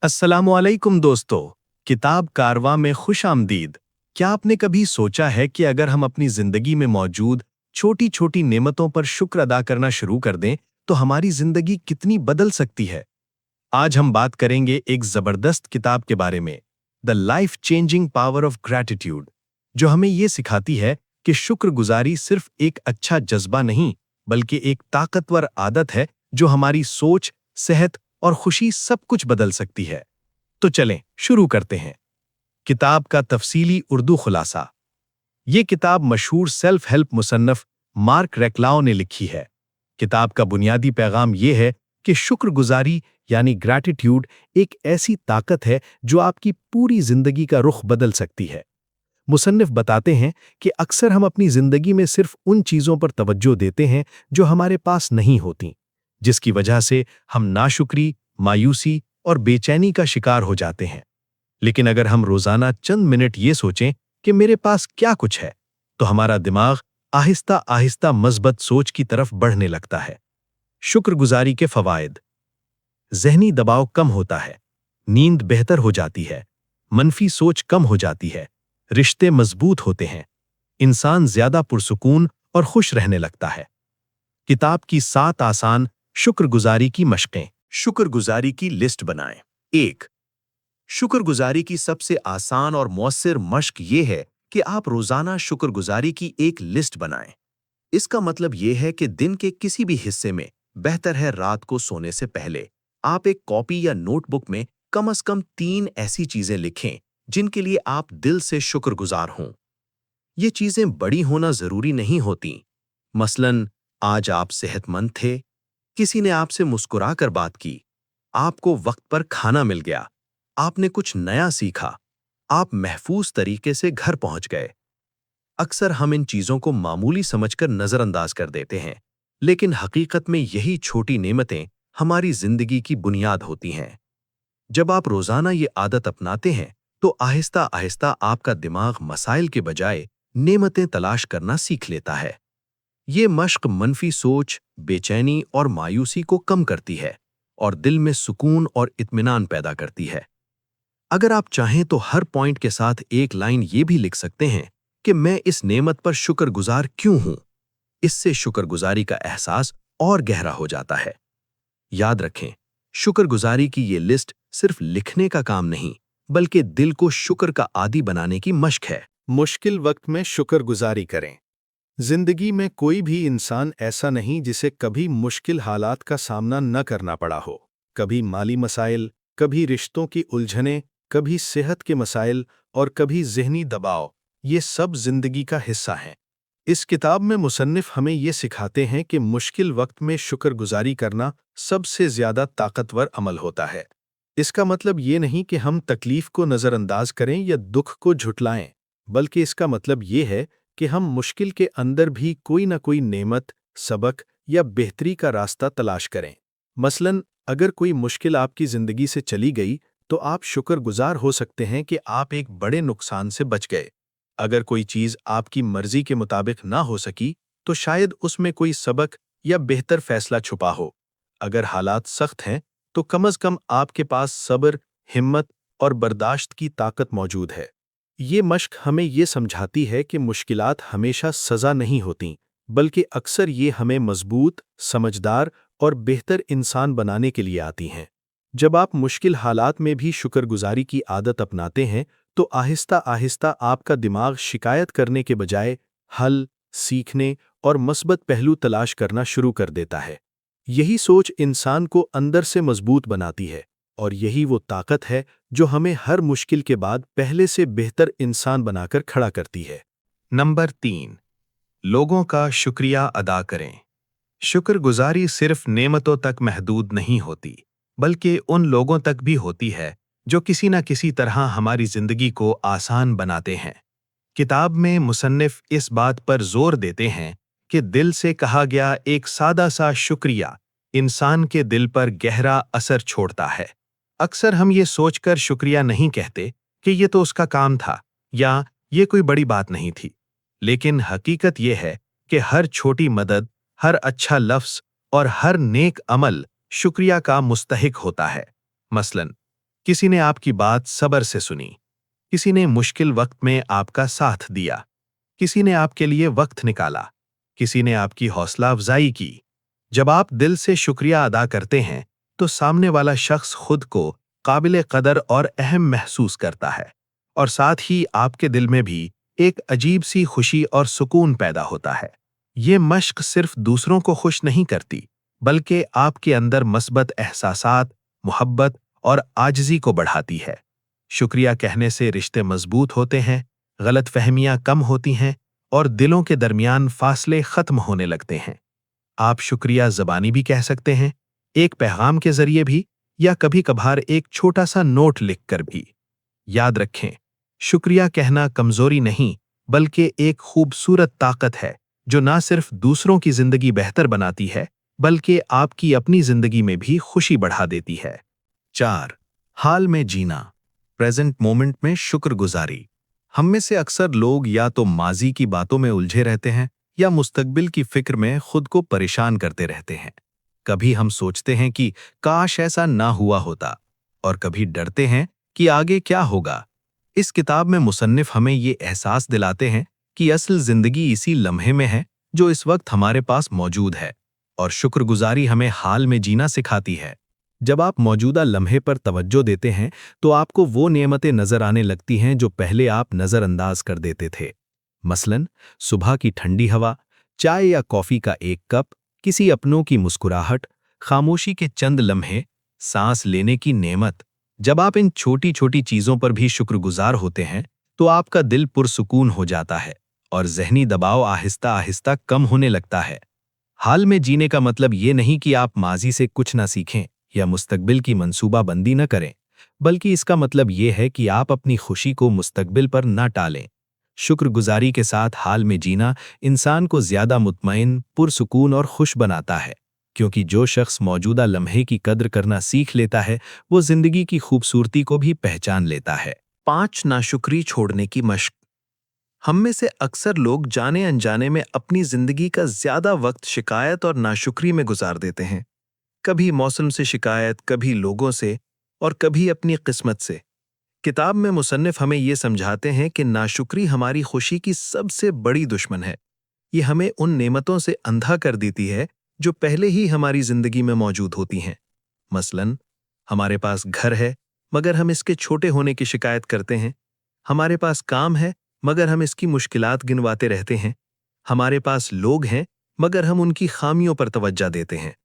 अस्सलामुअलैकुम दोस्तों। किताब कारवां में खुश आमदीद। क्या आपने कभी सोचा है कि अगर हम अपनी जिंदगी में मौजूद छोटी छोटी नेमतों पर शुक्र अदा करना शुरू कर दें तो हमारी जिंदगी कितनी बदल सकती है। आज हम बात करेंगे एक जबरदस्त किताब के बारे में, the life changing power of gratitude, जो हमें ये सिखाती है कि शुक्रगुजारी सिर्फ एक अच्छा जज्बा नहीं, बल्कि एक ताकतवर आदत है जो हमारी सोच, सेहत और खुशी सब कुछ बदल सकती है। तो चलें शुरू करते हैं। किताब का तफसीली उर्दू खुलासा। ये किताब मशहूर सेल्फ हेल्प मुसन्नफ मार्क रेक्लाओ ने लिखी है। किताब का बुनियादी पैगाम यह है कि शुक्रगुजारी यानी ग्रैटिट्यूड एक ऐसी ताकत है जो आपकी पूरी जिंदगी का रुख बदल सकती है। मुसन्निफ बताते हैं कि अक्सर हम अपनी जिंदगी में सिर्फ उन चीजों पर तवज्जो देते हैं जो हमारे पास नहीं होती, जिसकी वजह से हम नाशुक्री, मायूसी और बेचैनी का शिकार हो जाते हैं। लेकिन अगर हम रोजाना चंद मिनट ये सोचें कि मेरे पास क्या कुछ है, तो हमारा दिमाग आहिस्ता आहिस्ता मस्बत सोच की तरफ बढ़ने लगता है। शुक्रगुजारी के फवायद। ज़हनी दबाव कम होता है, नींद बेहतर हो जाती है, मनफी सोच कम हो जाती है, रिश्ते मजबूत होते हैं, इंसान ज्यादा पुरसुकून और खुश रहने लगता है। किताब की 7 आसान शुक्रगुजारी की मशकें। शुक्रगुजारी की लिस्ट बनाएं। 1. शुक्रगुजारी की सबसे आसान और मौसर मश्क ये है कि आप रोजाना शुक्रगुजारी की एक लिस्ट बनाएं। इसका मतलब ये है कि दिन के किसी भी हिस्से में, बेहतर है रात को सोने से पहले, आप एक कॉपी या नोटबुक में कम से कम 3 ऐसी चीजें लिखें जिनके लिए आप दिल से शुक्रगुजार हों। ये चीजें बड़ी होना जरूरी नहीं होती। मसलन, आज आप सेहतमंद थे, किसी ने आपसे मुस्कुराकर बात की, आपको वक्त पर खाना मिल गया, आपने कुछ नया सीखा, आप महफूज तरीके से घर पहुंच गए। अक्सर हम इन चीजों को मामूली समझकर नजरअंदाज कर देते हैं, लेकिन हकीकत में यही छोटी नेमतें हमारी जिंदगी की बुनियाद होती हैं। जब आप रोजाना ये आदत अपनाते हैं, तो आहिस्ता आहिस्ता आपका दिमाग मसाइल के बजाय नेमतें तलाश करना सीख लेता है। ये मश्क मनफी सोच, बेचैनी और मायूसी को कम करती है और दिल में सुकून और इत्मीनान पैदा करती है। अगर आप चाहें तो हर पॉइंट के साथ एक लाइन ये भी लिख सकते हैं कि मैं इस नेमत पर शुक्रगुजार क्यों हूं। इससे शुक्रगुजारी का एहसास और गहरा हो जाता है। याद रखें, शुक्रगुजारी की ये लिस्ट सिर्फ लिखने का काम नहीं, बल्कि दिल को शुक्र का आदी बनाने की मश्क है। मुश्किल वक्त में शुक्रगुजारी करें। जिंदगी में कोई भी इंसान ऐसा नहीं जिसे कभी मुश्किल हालात का सामना न करना पड़ा हो। कभी माली मसाइल, कभी रिश्तों की उलझनें, कभी सेहत के मसाइल और कभी ज़हनी दबाव, ये सब जिंदगी का हिस्सा हैं। इस किताब में मुसन्निफ हमें ये सिखाते हैं कि मुश्किल वक्त में शुक्रगुजारी करना सबसे ज़्यादा ताकतवर अमल होता है। इसका मतलब ये नहीं कि हम तकलीफ को नज़रअंदाज करें या दुख को झुठलाएं, बल्कि इसका मतलब ये है कि हम मुश्किल के अंदर भी कोई ना कोई नेमत, सबक या बेहतरी का रास्ता तलाश करें। मसलन, अगर कोई मुश्किल आपकी ज़िंदगी से चली गई, तो आप शुक्रगुजार हो सकते हैं कि आप एक बड़े नुकसान से बच गए। अगर कोई चीज़ आपकी मर्जी के मुताबिक ना हो सकी, तो शायद उसमें कोई सबक या बेहतर फैसला छुपा हो। अगर हालात सख्त हैं, तो कम से कम आपके पास सब्र, हिम्मत और बर्दाश्त की ताकत मौजूद है। ये मश्क हमें ये समझाती है कि मुश्किलात हमेशा सज़ा नहीं होतीं, बल्कि अक्सर ये हमें मजबूत, समझदार और बेहतर इंसान बनाने के लिए आती हैं। जब आप मुश्किल हालात में भी शुक्रगुजारी की आदत अपनाते हैं, तो आहिस्ता आहिस्ता आपका दिमाग शिकायत करने के बजाय हल, सीखने और मस्बत पहलू तलाश करना शुरू कर देता है। यही सोच इंसान को अंदर से मजबूत बनाती है, और यही वो ताकत है जो हमें हर मुश्किल के बाद पहले से बेहतर इंसान बनाकर खड़ा करती है। नंबर 3, लोगों का शुक्रिया अदा करें। शुक्रगुजारी सिर्फ नेमतों तक महदूद नहीं होती, बल्कि उन लोगों तक भी होती है जो किसी न किसी तरह हमारी जिंदगी को आसान बनाते हैं। किताब में मुसन्निफ इस बात पर जोर देते हैं कि दिल से कहा गया एक सादा सा शुक्रिया इंसान के दिल पर गहरा असर छोड़ता है। अक्सर हम ये सोचकर शुक्रिया नहीं कहते कि ये तो उसका काम था या ये कोई बड़ी बात नहीं थी, लेकिन हकीकत ये है कि हर छोटी मदद, हर अच्छा लफ्ज और हर नेक अमल शुक्रिया का मुस्तहिक होता है। मसलन, किसी ने आपकी बात सब्र से सुनी, किसी ने मुश्किल वक्त में आपका साथ दिया, किसी ने आपके लिए वक्त निकाला, किसी ने आपकी हौसला अफजाई की। जब आप दिल से शुक्रिया अदा करते हैं तो सामने वाला शख्स खुद को काबिल कदर और अहम महसूस करता है, और साथ ही आपके दिल में भी एक अजीब सी खुशी और सुकून पैदा होता है। ये मश्क सिर्फ दूसरों को खुश नहीं करती, बल्कि आपके अंदर मस्बत एहसासात, मोहब्बत और आजिज़ी को बढ़ाती है। शुक्रिया कहने से रिश्ते मजबूत होते हैं, गलतफहमियां कम होती हैं और दिलों के दरमियान फासले खत्म होने लगते हैं। आप शुक्रिया ज़बानी भी कह सकते हैं, एक पैगाम के जरिए भी, या कभी कभार एक छोटा सा नोट लिखकर भी। याद रखें, शुक्रिया कहना कमजोरी नहीं, बल्कि एक खूबसूरत ताकत है जो ना सिर्फ दूसरों की जिंदगी बेहतर बनाती है, बल्कि आपकी अपनी जिंदगी में भी खुशी बढ़ा देती है। 4. हाल में जीना, प्रेजेंट मोमेंट में शुक्रगुजारी। हम में से अक्सर लोग या तो माजी की बातों में उलझे रहते हैं या मुस्तकबिल की फिक्र में खुद को परेशान करते रहते हैं। कभी हम सोचते हैं कि काश ऐसा ना हुआ होता, और कभी डरते हैं कि आगे क्या होगा। इस किताब में मुसन्निफ हमें ये एहसास दिलाते हैं कि असल जिंदगी इसी लम्हे में है जो इस वक्त हमारे पास मौजूद है, और शुक्रगुजारी हमें हाल में जीना सिखाती है। जब आप मौजूदा लम्हे पर तवज्जो देते हैं तो आपको वो नेमतें नजर आने लगती हैं जो पहले आप नजरअंदाज कर देते थे। मसलन, सुबह की ठंडी हवा, चाय या कॉफी का एक कप, किसी अपनों की मुस्कुराहट, खामोशी के चंद लम्हे, सांस लेने की नेमत। जब आप इन छोटी छोटी चीजों पर भी शुक्रगुजार होते हैं तो आपका दिल पुरसुकून हो जाता है और ज़हनी दबाव आहिस्ता आहिस्ता कम होने लगता है। हाल में जीने का मतलब ये नहीं कि आप माजी से कुछ ना सीखें या मुस्तकबिल की मंसूबाबंदी न करें, बल्कि इसका मतलब ये है कि आप अपनी खुशी को मुस्तकबिल पर न टालें। शुक्रगुजारी के साथ हाल में जीना इंसान को ज्यादा मुतमईन, पुरसुकून और खुश बनाता है, क्योंकि जो शख्स मौजूदा लम्हे की कद्र करना सीख लेता है वो जिंदगी की खूबसूरती को भी पहचान लेता है। 5. नाशुक्री छोड़ने की मश्क। हम में से अक्सर लोग जाने अनजाने में अपनी जिंदगी का ज्यादा वक्त शिकायत और नाशुक्री में गुजार देते हैं। कभी मौसम से शिकायत, कभी लोगों से, और कभी अपनी किस्मत से। किताब में मुसन्निफ हमें ये समझाते हैं कि नाशुक्री हमारी खुशी की सबसे बड़ी दुश्मन है। ये हमें उन नेमतों से अंधा कर देती है जो पहले ही हमारी जिंदगी में मौजूद होती हैं। मसलन, हमारे पास घर है मगर हम इसके छोटे होने की शिकायत करते हैं। हमारे पास काम है मगर हम इसकी मुश्किलात गिनवाते रहते हैं। हमारे पास लोग हैं मगर हम उनकी खामियों पर तवज्जो देते हैं।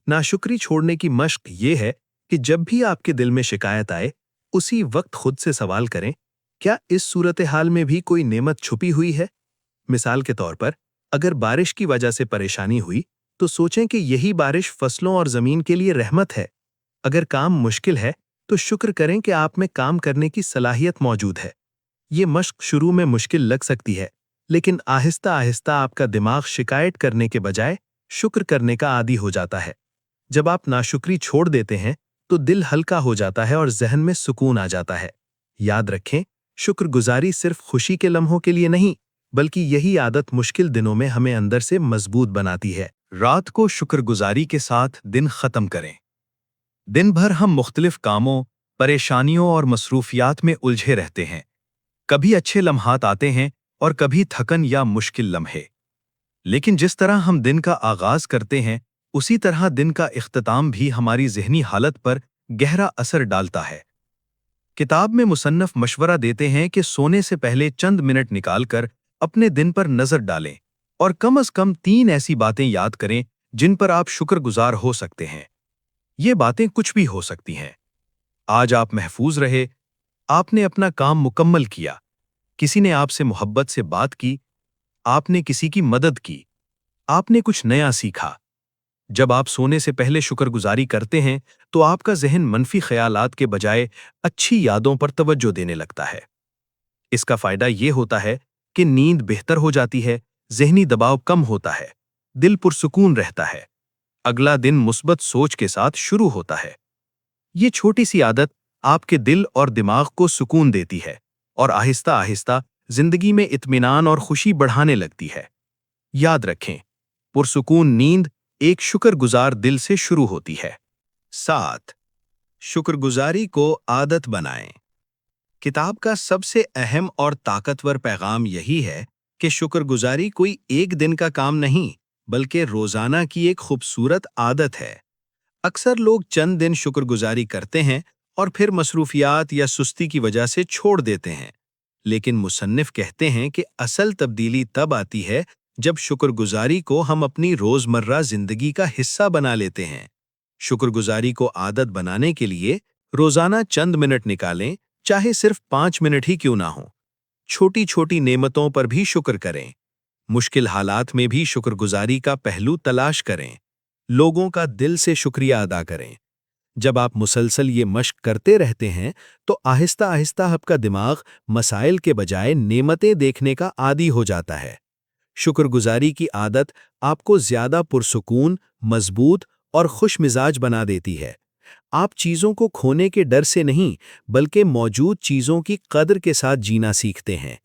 नाशुक्री छोड़ने की मश्क ये है कि जब भी आपके दिल में शिकायत आए, उसी वक्त खुद से सवाल करें, क्या इस सूरत हाल में भी कोई नेमत छुपी हुई है? मिसाल के तौर पर, अगर बारिश की वजह से परेशानी हुई तो सोचें कि यही बारिश फसलों और जमीन के लिए रहमत है। अगर काम मुश्किल है तो शुक्र करें कि आप में काम करने की सलाहियत मौजूद है। ये मश्क शुरू में मुश्किल लग सकती है, लेकिन आहिस्ता आहिस्ता आपका दिमाग शिकायत करने के बजाय शुक्र करने का आदी हो जाता है। जब आप नाशुक्री छोड़ देते हैं तो दिल हल्का हो जाता है और जहन में सुकून आ जाता है। याद रखें, शुक्रगुजारी सिर्फ खुशी के लम्हों के लिए नहीं, बल्कि यही आदत मुश्किल दिनों में हमें अंदर से मजबूत बनाती है। रात को शुक्रगुजारी के साथ दिन खत्म करें। दिन भर हम मुख्तलिफ कामों, परेशानियों और मसरूफियात में उलझे रहते हैं। कभी अच्छे लम्हात आते हैं और कभी थकन या मुश्किल लम्हे। लेकिन जिस तरह हम दिन का आगाज करते हैं, उसी तरह दिन का इख्तिताम भी हमारी ज़हनी हालत पर गहरा असर डालता है। किताब में मुसन्नफ मशवरा देते हैं कि सोने से पहले चंद मिनट निकालकर अपने दिन पर नजर डालें और कम से कम 3 ऐसी बातें याद करें जिन पर आप शुक्रगुजार हो सकते हैं। ये बातें कुछ भी हो सकती हैं। आज आप महफूज रहे, आपने अपना काम मुकम्मल किया, किसी ने आपसे मोहब्बत से बात की, आपने किसी की मदद की, आपने कुछ नया सीखा। जब आप सोने से पहले शुक्रगुजारी करते हैं तो आपका जहन मनफी ख्यालात के बजाय अच्छी यादों पर तवज्जो देने लगता है। इसका फायदा ये होता है कि नींद बेहतर हो जाती है, जहनी दबाव कम होता है, दिल पुरसुकून रहता है, अगला दिन मुस्बत सोच के साथ शुरू होता है। ये छोटी सी आदत आपके दिल और दिमाग को सुकून देती है और आहिस्ता आहिस्ता जिंदगी में इत्मीनान और खुशी बढ़ाने लगती है। याद रखें, पुरसुकून नींद एक शुक्रगुजार दिल से शुरू होती है। 7. शुक्रगुजारी को आदत बनाएं। किताब का सबसे अहम और ताकतवर पैगाम यही है कि शुक्रगुजारी कोई एक दिन का काम नहीं, बल्कि रोजाना की एक खूबसूरत आदत है। अक्सर लोग चंद दिन शुक्रगुजारी करते हैं और फिर मसरूफियात या सुस्ती की वजह से छोड़ देते हैं। लेकिन मुसन्निफ कहते हैं कि असल तब्दीली तब आती है जब शुक्रगुजारी को हम अपनी रोजमर्रा जिंदगी का हिस्सा बना लेते हैं। शुक्रगुजारी को आदत बनाने के लिए रोजाना चंद मिनट निकालें, चाहे सिर्फ 5 मिनट ही क्यों ना हो। छोटी छोटी नेमतों पर भी शुक्र करें। मुश्किल हालात में भी शुक्रगुजारी का पहलू तलाश करें। लोगों का दिल से शुक्रिया अदा करें। जब आप मुसलसल ये मश्क करते रहते हैं तो आहिस्ता आहिस्ता आपका दिमाग मसाइल के बजाय नेमतें देखने का आदी हो जाता है। शुक्रगुजारी की आदत आपको ज्यादा पुरसुकून, मजबूत और खुशमिजाज बना देती है। आप चीज़ों को खोने के डर से नहीं, बल्कि मौजूद चीज़ों की कदर के साथ जीना सीखते हैं।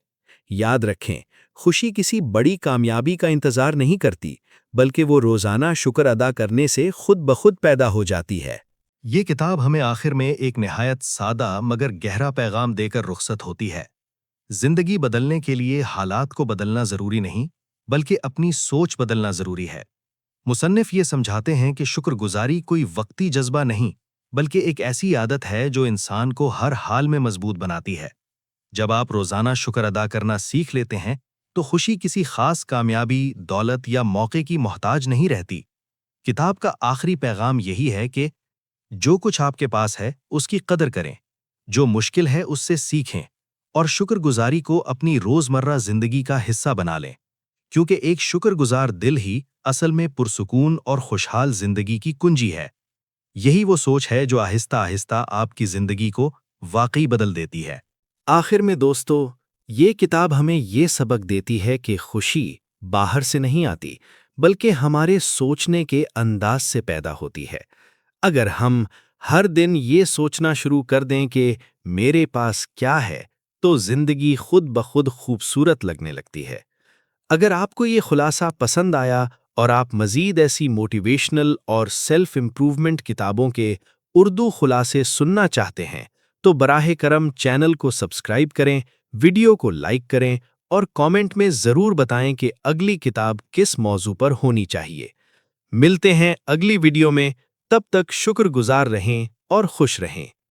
याद रखें, खुशी किसी बड़ी कामयाबी का इंतज़ार नहीं करती, बल्कि वो रोज़ाना शुक्र अदा करने से खुद ब खुद पैदा हो जाती है। ये किताब हमें आखिर में एक निहायत सादा मगर गहरा पैगाम देकर रुखसत होती है। जिंदगी बदलने के लिए हालात को बदलना जरूरी नहीं, बल्कि अपनी सोच बदलना जरूरी है। मुसन्निफ ये समझाते हैं कि शुक्रगुजारी कोई वक्ती जज्बा नहीं, बल्कि एक ऐसी आदत है जो इंसान को हर हाल में मजबूत बनाती है। जब आप रोजाना शुक्र अदा करना सीख लेते हैं तो खुशी किसी खास कामयाबी, दौलत या मौके की मोहताज नहीं रहती। किताब का आखिरी पैगाम यही है कि जो कुछ आपके पास है उसकी कदर करें, जो मुश्किल है उससे सीखें और शुक्रगुजारी को अपनी रोजमर्रा जिंदगी का हिस्सा बना लें, क्योंकि एक शुक्रगुजार दिल ही असल में पुरसुकून और खुशहाल जिंदगी की कुंजी है। यही वो सोच है जो आहिस्ता आहिस्ता आपकी जिंदगी को वाकई बदल देती है। आखिर में दोस्तों, ये किताब हमें ये सबक देती है कि खुशी बाहर से नहीं आती, बल्कि हमारे सोचने के अंदाज से पैदा होती है। अगर हम हर दिन ये सोचना शुरू कर दें कि मेरे पास क्या है, तो जिंदगी खुद ब खुद खूबसूरत लगने लगती है। अगर आपको ये खुलासा पसंद आया और आप मज़ीद ऐसी मोटिवेशनल और सेल्फ इम्प्रूवमेंट किताबों के उर्दू खुलासे सुनना चाहते हैं, तो बराह करम चैनल को सब्सक्राइब करें, वीडियो को लाइक करें और कमेंट में ज़रूर बताएं कि अगली किताब किस मौजू पर होनी चाहिए। मिलते हैं अगली वीडियो में, तब तक शुक्रगुजार रहें और खुश रहें।